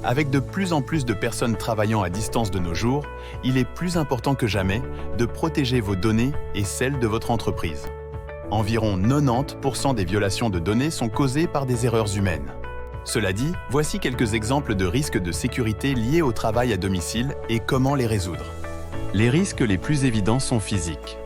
Avec de plus en plus de personnes travaillant à distance de nos jours, il est plus important que jamais de protéger vos données et celles de votre entreprise. Environ 90% des violations de données sont causées par des erreurs humaines. Cela dit, voici quelques exemples de risques de sécurité liés au travail à domicile et comment les résoudre. Les risques les plus évidents sont physiques.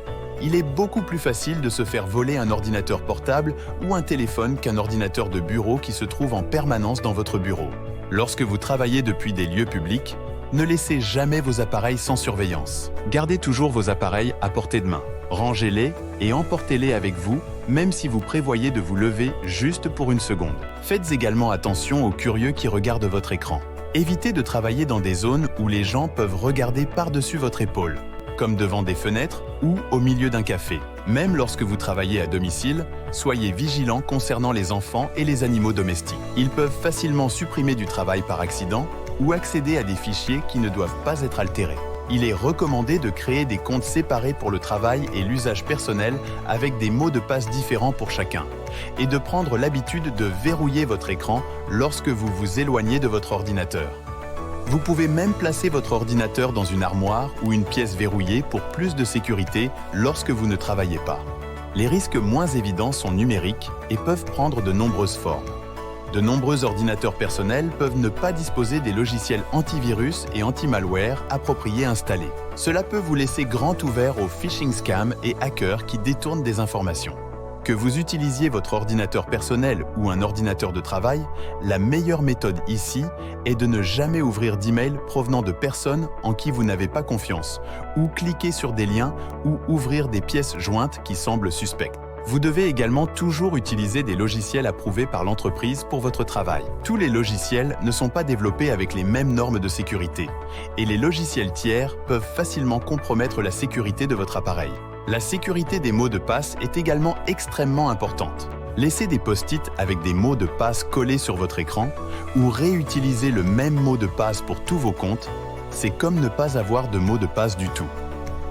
Il est beaucoup plus facile de se faire voler un ordinateur portable ou un téléphone qu'un ordinateur de bureau qui se trouve en permanence dans votre bureau. Lorsque vous travaillez depuis des lieux publics, ne laissez jamais vos appareils sans surveillance. Gardez toujours vos appareils à portée de main. Rangez-les et emportez-les avec vous, même si vous prévoyez de vous lever juste pour une seconde. Faites également attention aux curieux qui regardent votre écran. Évitez de travailler dans des zones où les gens peuvent regarder par-dessus votre épaule, comme devant des fenêtres ou au milieu d'un café. Même lorsque vous travaillez à domicile, soyez vigilants concernant les enfants et les animaux domestiques. Ils peuvent facilement supprimer du travail par accident ou accéder à des fichiers qui ne doivent pas être altérés. Il est recommandé de créer des comptes séparés pour le travail et l'usage personnel avec des mots de passe différents pour chacun et de prendre l'habitude de verrouiller votre écran lorsque vous vous éloignez de votre ordinateur. Vous pouvez même placer votre ordinateur dans une armoire ou une pièce verrouillée pour plus de sécurité lorsque vous ne travaillez pas. Les risques moins évidents sont numériques et peuvent prendre de nombreuses formes. De nombreux ordinateurs personnels peuvent ne pas disposer des logiciels antivirus et anti-malware appropriés installés. Cela peut vous laisser grand ouvert aux phishing scams et hackers qui détournent des informations. Que vous utilisiez votre ordinateur personnel ou un ordinateur de travail, la meilleure méthode ici est de ne jamais ouvrir d'emails provenant de personnes en qui vous n'avez pas confiance, ou cliquer sur des liens ou ouvrir des pièces jointes qui semblent suspectes. Vous devez également toujours utiliser des logiciels approuvés par l'entreprise pour votre travail. Tous les logiciels ne sont pas développés avec les mêmes normes de sécurité, et les logiciels tiers peuvent facilement compromettre la sécurité de votre appareil. La sécurité des mots de passe est également extrêmement importante. Laissez des post-it avec des mots de passe collés sur votre écran ou réutiliser le même mot de passe pour tous vos comptes, c'est comme ne pas avoir de mot de passe du tout.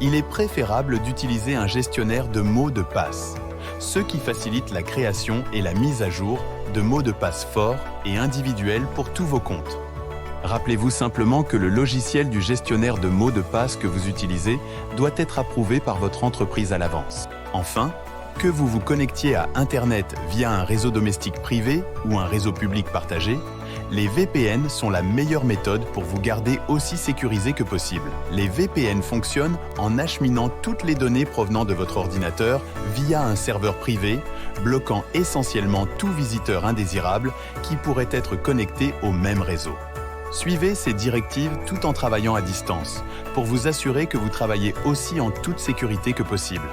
Il est préférable d'utiliser un gestionnaire de mots de passe, ce qui facilite la création et la mise à jour de mots de passe forts et individuels pour tous vos comptes. Rappelez-vous simplement que le logiciel du gestionnaire de mots de passe que vous utilisez doit être approuvé par votre entreprise à l'avance. Enfin, que vous vous connectiez à Internet via un réseau domestique privé ou un réseau public partagé, les VPN sont la meilleure méthode pour vous garder aussi sécurisé que possible. Les VPN fonctionnent en acheminant toutes les données provenant de votre ordinateur via un serveur privé, bloquant essentiellement tout visiteur indésirable qui pourrait être connecté au même réseau. Suivez ces directives tout en travaillant à distance pour vous assurer que vous travaillez aussi en toute sécurité que possible.